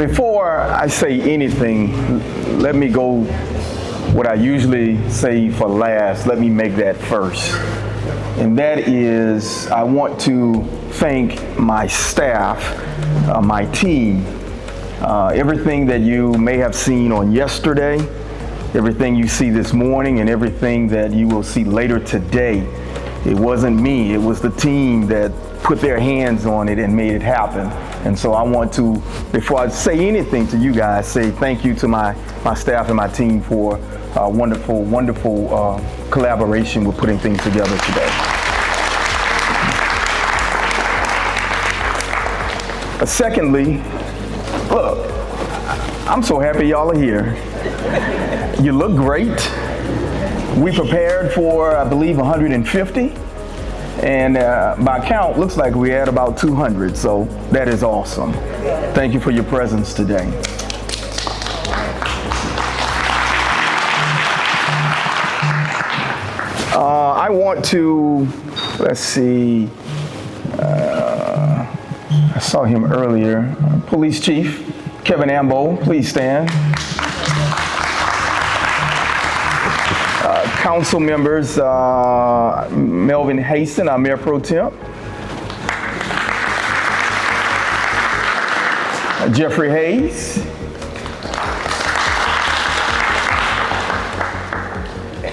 Before I say anything, let me go what I usually say for last. Let me make that first. And that is, I want to thank my staff, my team, everything that you may have seen on yesterday, everything you see this morning, and everything that you will see later today. It wasn't me, it was the team that put their hands on it and made it happen. And so I want to, before I say anything to you guys, say thank you to my staff and my team for wonderful collaboration with putting things together today. Secondly, look, I'm so happy y'all are here. You look great. We prepared for, I believe, 150. And by count, looks like we had about 200. So that is awesome. Thank you for your presence today. I want to, let's see, I saw him earlier. Police Chief Kevin Ambo, please stand. Council members, Melvin Haston, our Mayor Pro Temp. Jeffrey Hayes.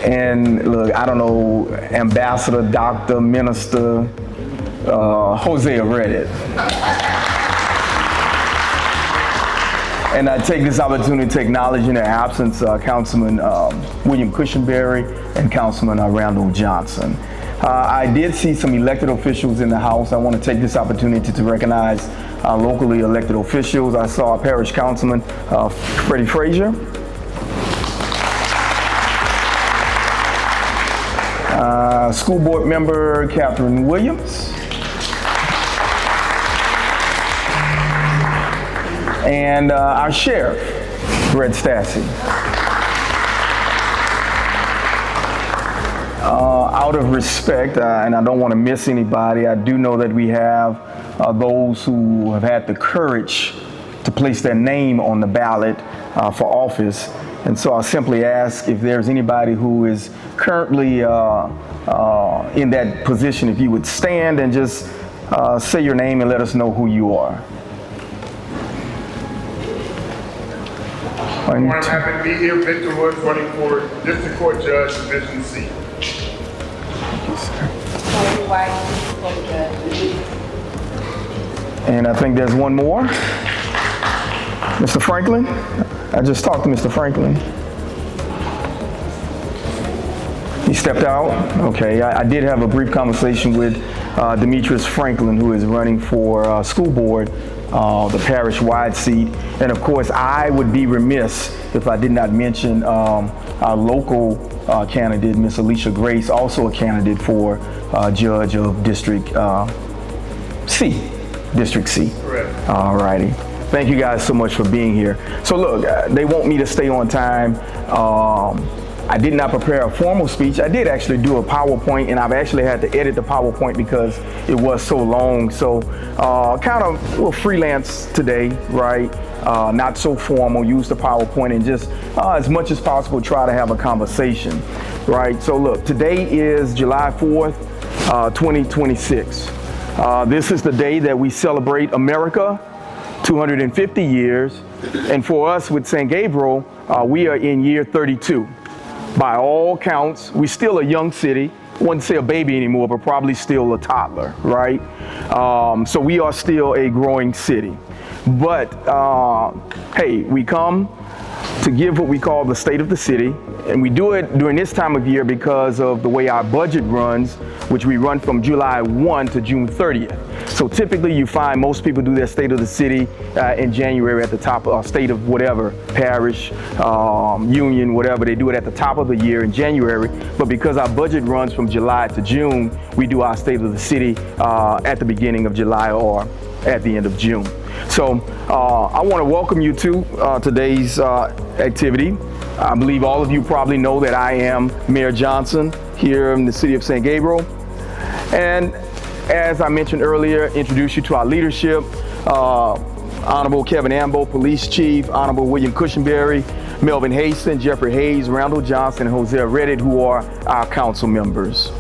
And look, I don't know, Ambassador, Doctor, Minister, Hosea Reddit. And I take this opportunity to acknowledge in their absence Councilman William Cushenberry and Councilman Randall Johnson. I did see some elected officials in the House. I want to take this opportunity to recognize locally elected officials. I saw Parish Councilman Freddie Frazier. School Board Member Catherine Williams. And our Sheriff, Brett Stassi. Out of respect, and I don't want to miss anybody, I do know that we have those who have had the courage to place their name on the ballot for office. And so I simply ask if there's anybody who is currently in that position, if you would stand and just say your name and let us know who you are. I'm happy to be here. Victor Woods, running for District Court Judge, Division C. Thank you, sir. And I think there's one more. Mr. Franklin? I just talked to Mr. Franklin. He stepped out? Okay, I did have a brief conversation with Demetrius Franklin, who is running for school board, the parish-wide seat. And of course, I would be remiss if I did not mention our local candidate, Miss Alicia Grace, also a candidate for judge of District C. District C. Correct. All righty. Thank you guys so much for being here. So look, they want me to stay on time. I did not prepare a formal speech. I did actually do a PowerPoint, and I've actually had to edit the PowerPoint because it was so long. So kind of a little freelance today, right? Not so formal, use the PowerPoint and just as much as possible try to have a conversation, right? So look, today is July 4th, 2026. This is the day that we celebrate America, 250 years. And for us with St. Gabriel, we are in year 32. By all counts, we're still a young city. I wouldn't say a baby anymore, but probably still a toddler, right? So we are still a growing city. But hey, we come to give what we call the state of the city, and we do it during this time of year because of the way our budget runs, which we run from July 1 to June 30th. So typically you find most people do their state of the city in January at the top of state of whatever, parish, union, whatever, they do it at the top of the year in January. But because our budget runs from July to June, we do our state of the city at the beginning of July or at the end of June. So I want to welcome you to today's activity. I believe all of you probably know that I am Mayor Johnson here in the city of St. Gabriel. And as I mentioned earlier, introduce you to our leadership. Honorable Kevin Ambo, Police Chief, Honorable William Cushenberry, Melvin Haston, Jeffrey Hayes, Randall Johnson, and Hosea Reddit, who are our council members.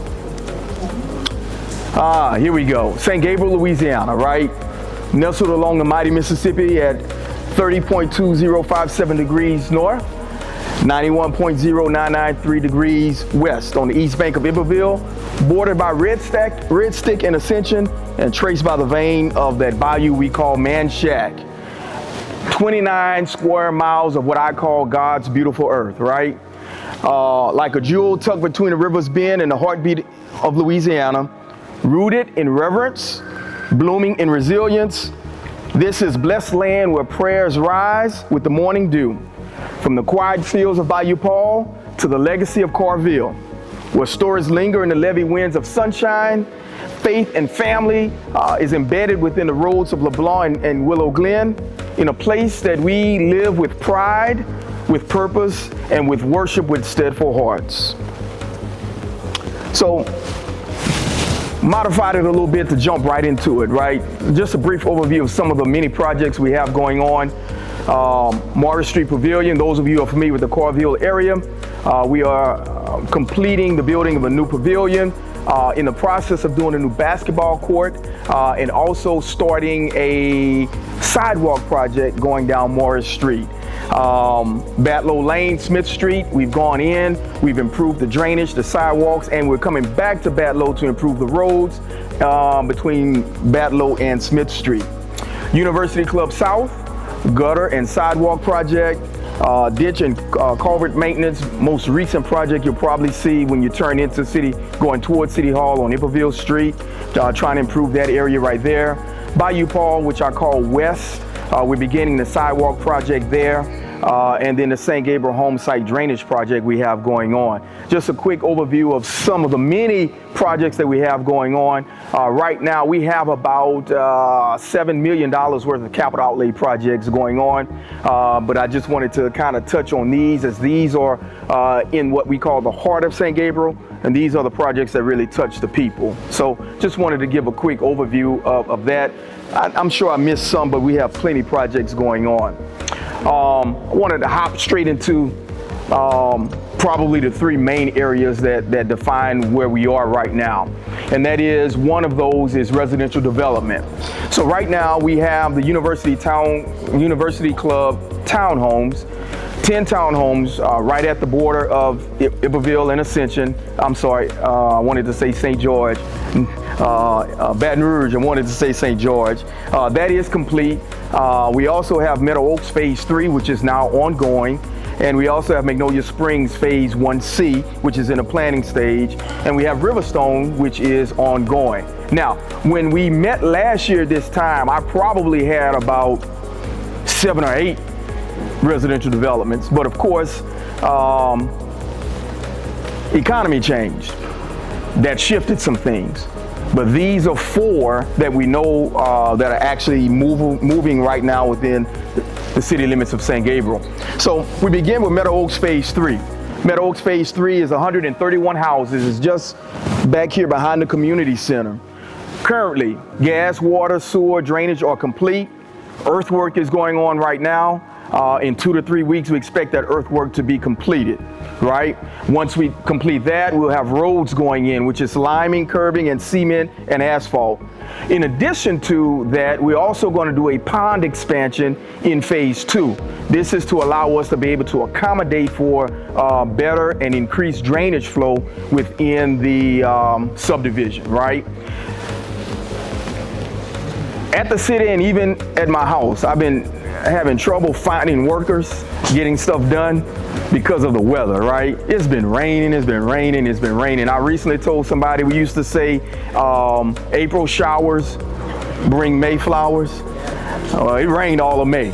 Here we go. St. Gabriel, Louisiana, right? Nestled along the mighty Mississippi at 30.2057 degrees north, 91.0993 degrees west on the east bank of Iberville, bordered by Red Stick and Ascension, and traced by the vein of that bayou we call Man Shack. 29 square miles of what I call God's beautiful earth, right? Like a jewel tucked between the river's bend and the heartbeat of Louisiana, rooted in reverence, blooming in resilience. This is blessed land where prayers rise with the morning dew. From the quiet fields of Bayou Paul to the legacy of Carville, where stories linger in the levee winds of sunshine, faith and family is embedded within the roads of LeBlanc and Willow Glen, in a place that we live with pride, with purpose, and with worship with steadfast hearts. So, modified it a little bit to jump right into it, right? Just a brief overview of some of the many projects we have going on. Morris Street Pavilion, those of you who are familiar with the Carville area, we are completing the building of a new pavilion, in the process of doing a new basketball court, and also starting a sidewalk project going down Morris Street. Batlow Lane, Smith Street, we've gone in, we've improved the drainage, the sidewalks, and we're coming back to Batlow to improve the roads between Batlow and Smith Street. University Club South, gutter and sidewalk project, ditch and culvert maintenance, most recent project you'll probably see when you turn into city, going towards City Hall on Iberville Street, trying to improve that area right there. Bayou Paul, which I call West, we're beginning the sidewalk project there, and then the St. Gabriel home site drainage project we have going on. Just a quick overview of some of the many projects that we have going on. Right now we have about $7 million worth of capital outlay projects going on, but I just wanted to kind of touch on these, as these are in what we call the heart of St. Gabriel, and these are the projects that really touch the people. So just wanted to give a quick overview of that. I'm sure I missed some, but we have plenty of projects going on. I wanted to hop straight into probably the three main areas that define where we are right now. And that is, one of those is residential development. So right now we have the University Club townhomes, 10 townhomes right at the border of Iberville and Ascension. I'm sorry, I wanted to say St. George. Baton Rouge, I wanted to say St. George. That is complete. We also have Meadow Oaks Phase 3, which is now ongoing. And we also have Magnolia Springs Phase 1C, which is in the planning stage. And we have Riverstone, which is ongoing. Now, when we met last year this time, I probably had about 7 or 8 residential developments. But of course, economy changed. That shifted some things. But these are 4 that we know that are actually moving right now within the city limits of St. Gabriel. So we begin with Meadow Oaks Phase 3. Meadow Oaks Phase 3 is 131 houses. It's just back here behind the community center. Currently, gas, water, sewer, drainage are complete. Earthwork is going on right now. In 2 to 3 weeks, we expect that earthwork to be completed, right? Once we complete that, we'll have roads going in, which is liming, curbing, and cement and asphalt. In addition to that, we're also going to do a pond expansion in Phase 2. This is to allow us to be able to accommodate for better and increased drainage flow within the subdivision, right? At the city and even at my house, I've been having trouble finding workers, getting stuff done because of the weather, right? It's been raining, it's been raining, it's been raining. I recently told somebody, we used to say April showers bring May flowers. It rained all of May,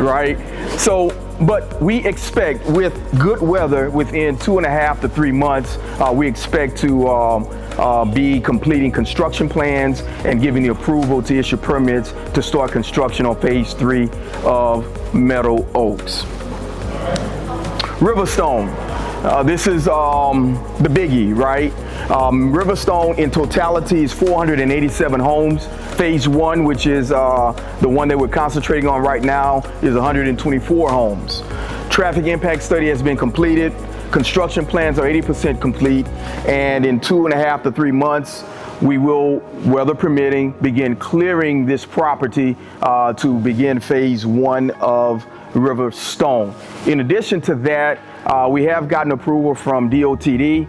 right? So, but we expect with good weather within 2.5 to 3 months, we expect to be completing construction plans and giving the approval to issue permits to start construction on Phase 3 of Meadow Oaks. Riverstone. This is the biggie, right? Riverstone in totality is 487 homes, Phase 1, which is the one that we're concentrating on right now, is 124 homes. Traffic impact study has been completed. Construction plans are 80% complete, and in 2.5 to 3 months, we will, weather permitting, begin clearing this property to begin Phase 1 of Riverstone. In addition to that, we have gotten approval from DOTD.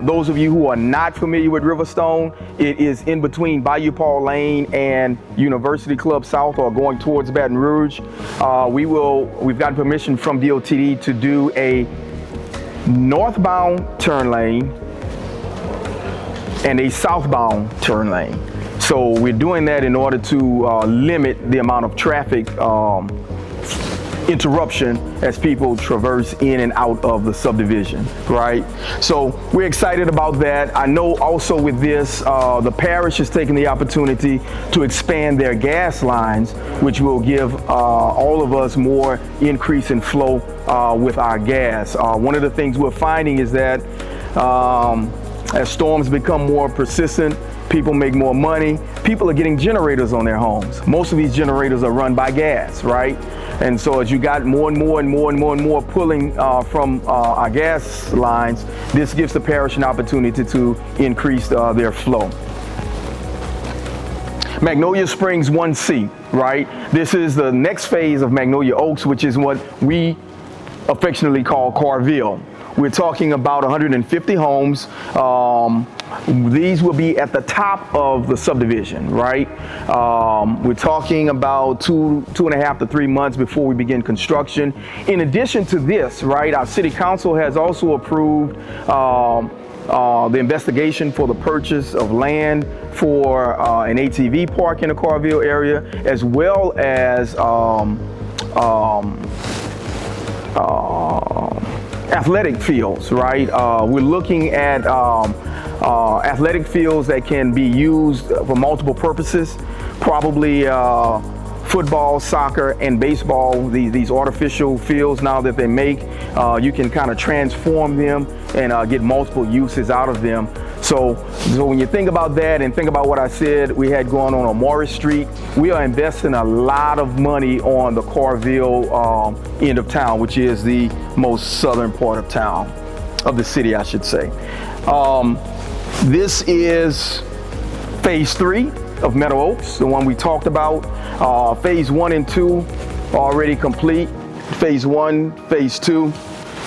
Those of you who are not familiar with Riverstone, it is in between Bayou Paul Lane and University Club South, or going towards Baton Rouge. We've gotten permission from DOTD to do a northbound turn lane and a southbound turn lane. So we're doing that in order to limit the amount of traffic interruption as people traverse in and out of the subdivision, right? So we're excited about that. I know also with this, the parish is taking the opportunity to expand their gas lines, which will give all of us more increase in flow with our gas. One of the things we're finding is that as storms become more persistent, people make more money. People are getting generators on their homes. Most of these generators are run by gas, right? And so as you got more and more pulling from our gas lines, this gives the parish an opportunity to increase their flow. Magnolia Springs 1C, right? This is the next phase of Magnolia Oaks, which is what we affectionately call Carville. We're talking about 150 homes. These will be at the top of the subdivision, right? We're talking about 2.5 to 3 months before we begin construction. In addition to this, right, our city council has also approved the investigation for the purchase of land for an ATV park in the Carville area, as well as athletic fields, right? We're looking at athletic fields that can be used for multiple purposes, probably football, soccer, and baseball. These artificial fields now that they make, you can kind of transform them and get multiple uses out of them. So when you think about that and think about what I said we had going on Morris Street, we are investing a lot of money on the Carville end of town, which is the most southern part of town, of the city, I should say. This is Phase 3 of Meadow Oaks, the one we talked about. Phase 1 and 2 already complete. Phase 1, Phase 2,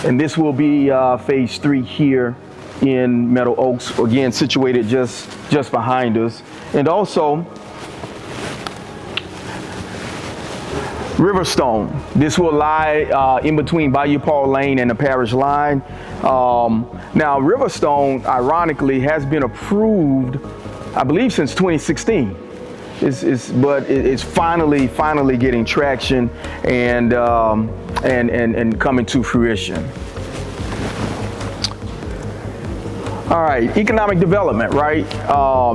and this will be Phase 3 here in Meadow Oaks, again situated just behind us. And also Riverstone. This will lie in between Bayou Paul Lane and the parish line. Now Riverstone, ironically, has been approved, I believe, since 2016. But it's finally getting traction and coming to fruition. All right, economic development, right?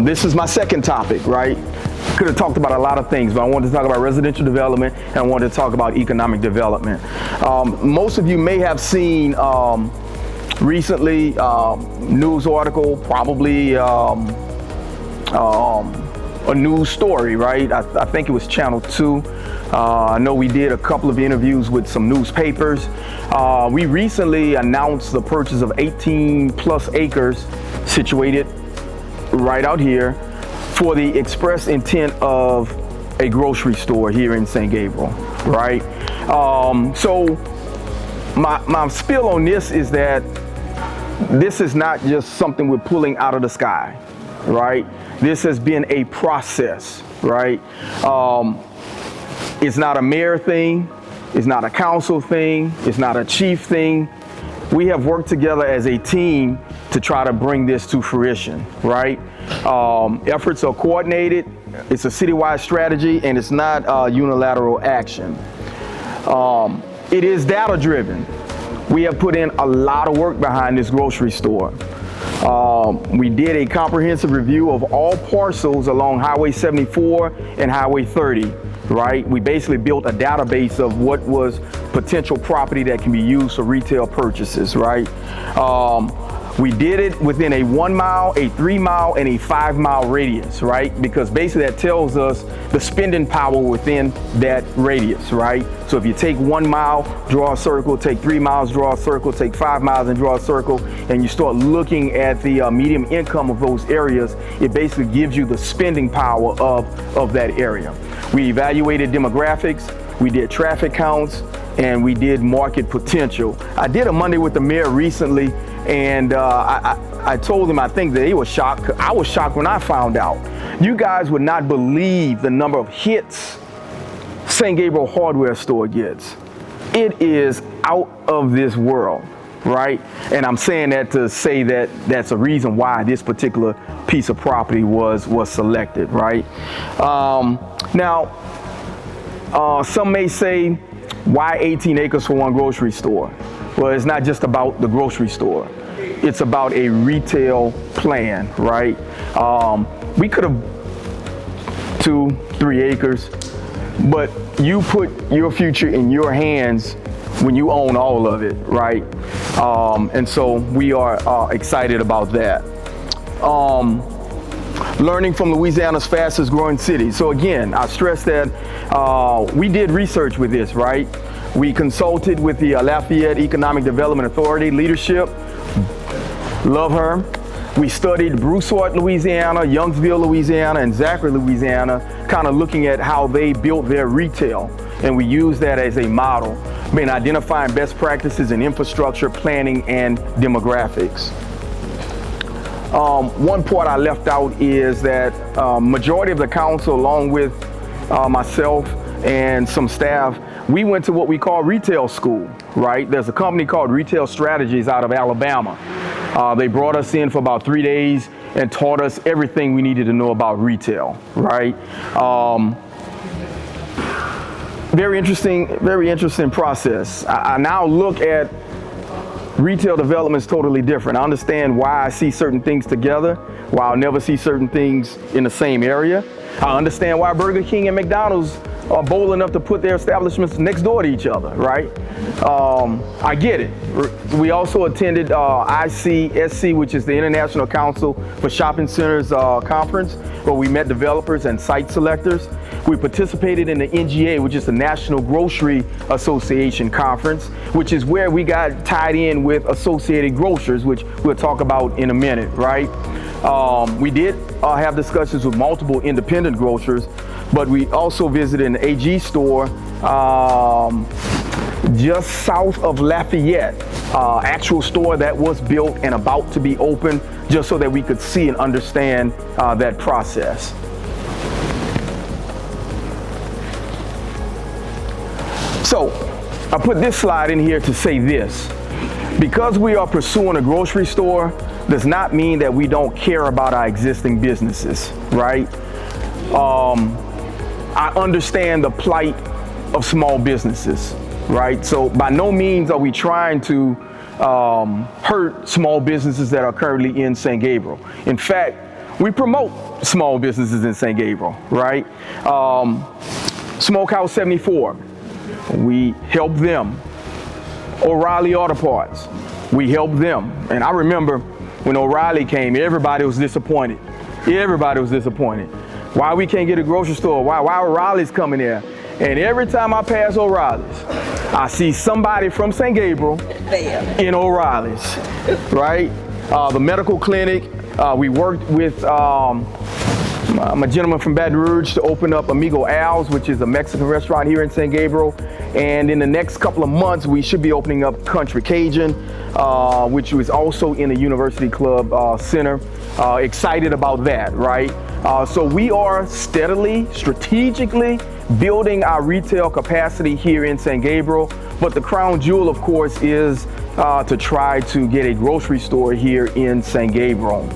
This is my second topic, right? Could have talked about a lot of things, but I wanted to talk about residential development and I wanted to talk about economic development. Most of you may have seen recently news article, probably a news story, right? I think it was Channel 2. I know we did a couple of interviews with some newspapers. We recently announced the purchase of 18 plus acres situated right out here for the express intent of a grocery store here in St. Gabriel, right? So my spill on this is that this is not just something we're pulling out of the sky, right? This has been a process, right? It's not a mayor thing. It's not a council thing. It's not a chief thing. We have worked together as a team to try to bring this to fruition, right? Efforts are coordinated. It's a citywide strategy, and it's not unilateral action. It is data driven. We have put in a lot of work behind this grocery store. We did a comprehensive review of all parcels along Highway 74 and Highway 30, right? We basically built a database of what was potential property that can be used for retail purchases, right? We did it within a 1 mile, a 3 mile, and a 5 mile radius, right? Because basically that tells us the spending power within that radius, right? So if you take 1 mile, draw a circle, take 3 miles, draw a circle, take 5 miles and draw a circle, and you start looking at the medium income of those areas, it basically gives you the spending power of that area. We evaluated demographics, we did traffic counts, and we did market potential. I did a Monday with the mayor recently, and I told him I think that they were shocked. I was shocked when I found out. You guys would not believe the number of hits St. Gabriel hardware store gets. It is out of this world, right? And I'm saying that to say that that's a reason why this particular piece of property was selected, right? Now, some may say, why 18 acres for one grocery store? Well, it's not just about the grocery store. It's about a retail plan, right? We could have 2-3 acres, but you put your future in your hands when you own all of it, right? And so we are excited about that. Learning from Louisiana's fastest growing city. So again, I stress that we did research with this, right? We consulted with the Lafayette Economic Development Authority leadership. Love her. We studied Broussard, Louisiana, Youngsville, Louisiana, and Zachary, Louisiana, kind of looking at how they built their retail. And we use that as a model, identifying best practices in infrastructure, planning, and demographics. One part I left out is that majority of the council, along with myself and some staff, we went to what we call retail school, right? There's a company called Retail Strategies out of Alabama. They brought us in for about 3 days and taught us everything we needed to know about retail, right? Very interesting process. I now look at retail development is totally different. I understand why I see certain things together, while I'll never see certain things in the same area. I understand why Burger King and McDonald's are bold enough to put their establishments next door to each other, right? I get it. We also attended ICSC, which is the International Council for Shopping Centers conference, where we met developers and site selectors. We participated in the NGA, which is the National Grocery Association conference, which is where we got tied in with Associated Grocers, which we'll talk about in a minute, right? We did have discussions with multiple independent grocers, but we also visited an AG store just south of Lafayette, actual store that was built and about to be opened, just so that we could see and understand that process. So I put this slide in here to say this. Because we are pursuing a grocery store does not mean that we don't care about our existing businesses, right? I understand the plight of small businesses, right? So by no means are we trying to hurt small businesses that are currently in St. Gabriel. In fact, we promote small businesses in St. Gabriel, right? Smokehouse 74, we help them. O'Reilly Auto Parts, we help them. And I remember when O'Reilly came, everybody was disappointed. Everybody was disappointed. Why we can't get a grocery store? Why O'Reilly's coming there? And every time I pass O'Reilly's, I see somebody from St. Gabriel in O'Reilly's, right? The medical clinic, we worked with I'm a gentleman from Baton Rouge to open up Amigo Al's, which is a Mexican restaurant here in St. Gabriel. And in the next couple of months, we should be opening up Country Cajun, which was also in the University Club Center. Excited about that, right? So we are steadily, strategically building our retail capacity here in St. Gabriel. But the crown jewel, of course, is to try to get a grocery store here in St. Gabriel.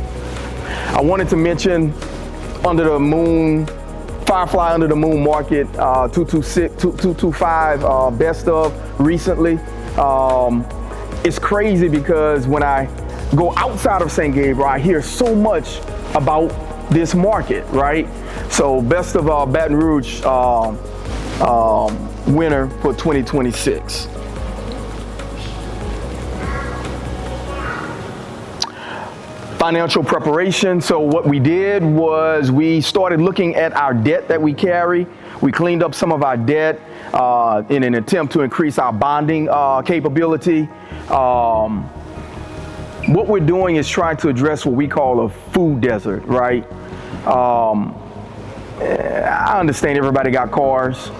I wanted to mention Under the Moon, Firefly Under the Moon Market 225 best of recently. It's crazy because when I go outside of St. Gabriel, I hear so much about this market, right? So best of Baton Rouge winner for 2026. Financial preparation. So what we did was we started looking at our debt that we carry. We cleaned up some of our debt in an attempt to increase our bonding capability. What we're doing is trying to address what we call a food desert, right? I understand everybody got cars.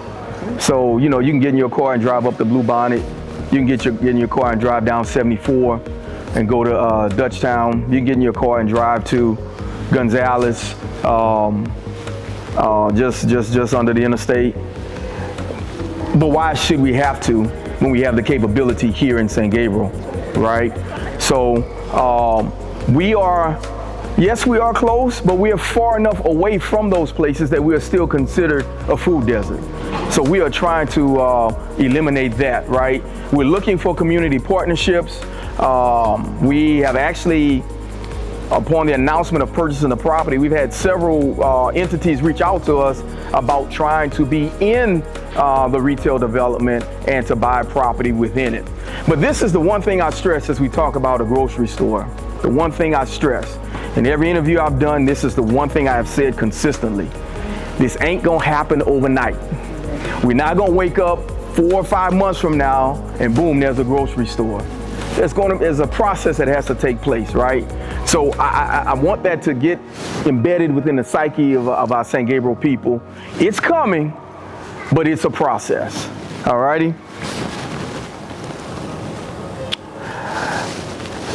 So, you know, you can get in your car and drive up to Blue Bonnet. You can get in your car and drive down 74 and go to Dutchtown. You can get in your car and drive to Gonzales, just under the interstate. But why should we have to when we have the capability here in St. Gabriel, right? So we are close, but we are far enough away from those places that we are still considered a food desert. So we are trying to eliminate that, right? We're looking for community partnerships. We have actually, upon the announcement of purchasing the property, we've had several entities reach out to us about trying to be in the retail development and to buy property within it. But this is the one thing I stress as we talk about a grocery store. The one thing I stress, in every interview I've done, this is the one thing I have said consistently. This ain't gonna happen overnight. We're not gonna wake up 4 or 5 months from now and boom, there's a grocery store. There's a process that has to take place, right? So I want that to get embedded within the psyche of our St. Gabriel people. It's coming, but it's a process, all righty?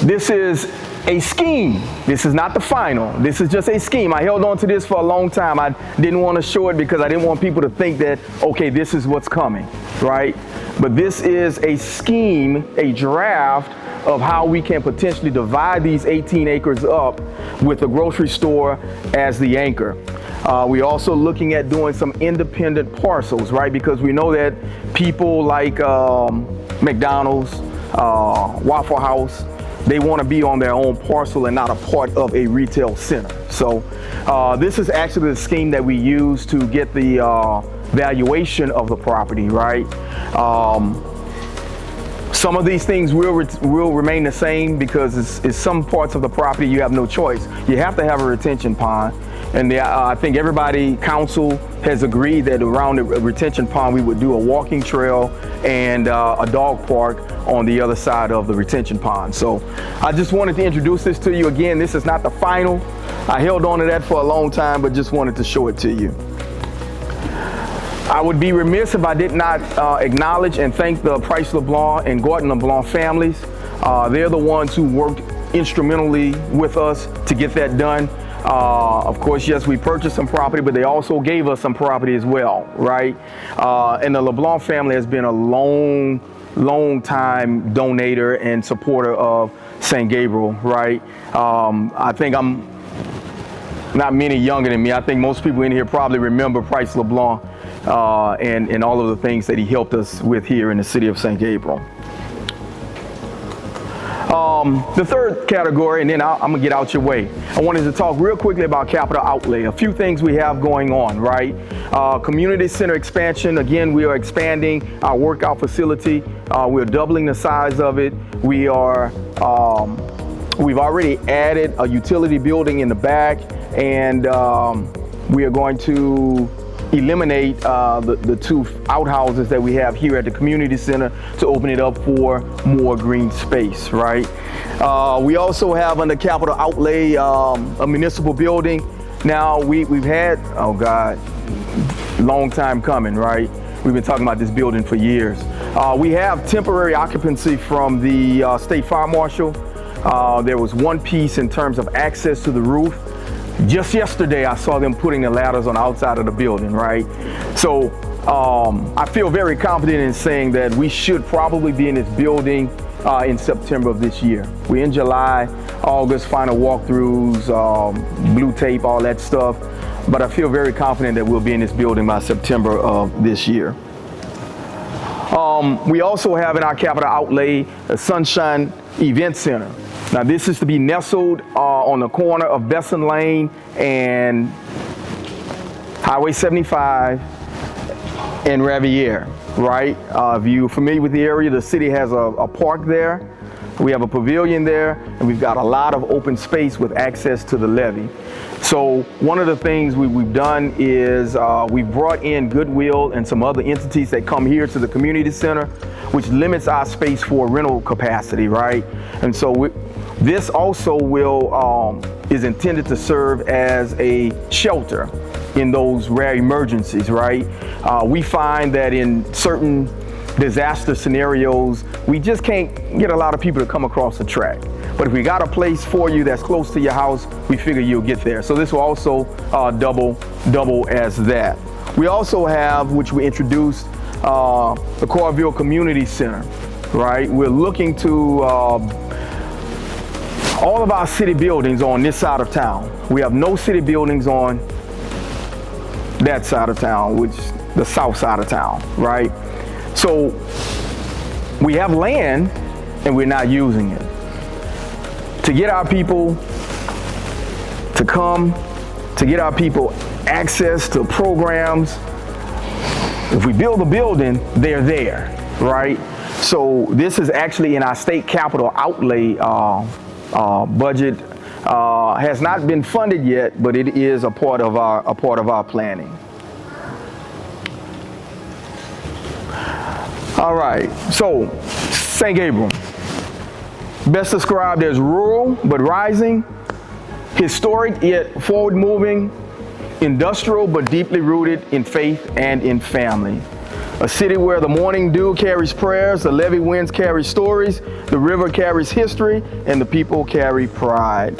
This is a scheme. This is not the final. This is just a scheme. I held on to this for a long time. I didn't want to show it because I didn't want people to think that, okay, this is what's coming, right? But this is a scheme, a draft of how we can potentially divide these 18 acres up with the grocery store as the anchor. We're also looking at doing some independent parcels, right? Because we know that people like McDonald's, Waffle House, they want to be on their own parcel and not a part of a retail center. So this is actually the scheme that we use to get the valuation of the property, right? Some of these things will remain the same because it's some parts of the property you have no choice. You have to have a retention pond. And I think council has agreed that around the retention pond, we would do a walking trail and a dog park on the other side of the retention pond. So I just wanted to introduce this to you again. This is not the final. I held on to that for a long time, but just wanted to show it to you. I would be remiss if I did not acknowledge and thank the Price LeBlanc and Gordon LeBlanc families. They're the ones who worked instrumentally with us to get that done. Of course, yes, we purchased some property, but they also gave us some property as well, right? And the LeBlanc family has been a long time donator and supporter of St. Gabriel, right? I think I'm not many younger than me. I think most people in here probably remember Price LeBlanc and all of the things that he helped us with here in the city of St. Gabriel. The third category, and then I'm gonna get out your way. I wanted to talk real quickly about capital outlay. A few things we have going on, right? Community center expansion. Again, we are expanding our workout facility. We're doubling the size of it. We've already added a utility building in the back, and we are going to eliminate the 2 outhouses that we have here at the community center to open it up for more green space, right? We also have under capital outlay a municipal building. Now we've had, oh God, long time coming, right? We've been talking about this building for years. We have temporary occupancy from the State Fire Marshal. There was one piece in terms of access to the roof. Just yesterday, I saw them putting the ladders on the outside of the building, right? So I feel very confident in saying that we should probably be in this building in September of this year. We're in July, August, final walkthroughs, blue tape, all that stuff. But I feel very confident that we'll be in this building by September of this year. We also have in our capital outlay a Sunshine Event Center. Now this is to be nestled on the corner of Besson Lane and Highway 75 and Ravier, right? If you're familiar with the area, the city has a park there, We have a pavilion there, and we've got a lot of open space with access to the levee. So one of the things we've done is we've brought in Goodwill and some other entities that come here to the community center, which limits our space for rental capacity, right? And so this also is intended to serve as a shelter in those rare emergencies, right? We find that in certain disaster scenarios, we just can't get a lot of people to come across the track. But if we got a place for you that's close to your house, we figure you'll get there. So this will also double as that. We also have, which we introduced, the Corville Community Center, right? We're looking to all of our city buildings on this side of town. We have no city buildings on that side of town, which is the south side of town, right? So we have land and we're not using it. To get our people to come, to get our people access to programs, if we build a building, they're there, right? So this is actually in our state capital outlay budget. Has not been funded yet, but it is a part of our planning. All right, so St. Gabriel, best described as rural but rising, historic yet forward-moving, industrial but deeply rooted in faith and in family. A city where the morning dew carries prayers, the levee winds carry stories, the river carries history, and the people carry pride.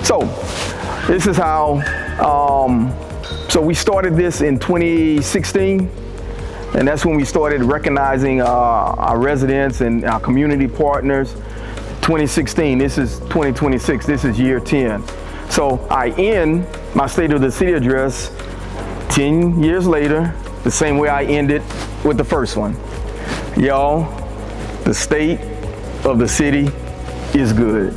So this is how, so we started this in 2016, and that's when we started recognizing our residents and our community partners. 2016, this is 2026, this is year 10. So I end my State of the City address 10 years later, the same way I ended with the first one. Y'all, the state of the city is good.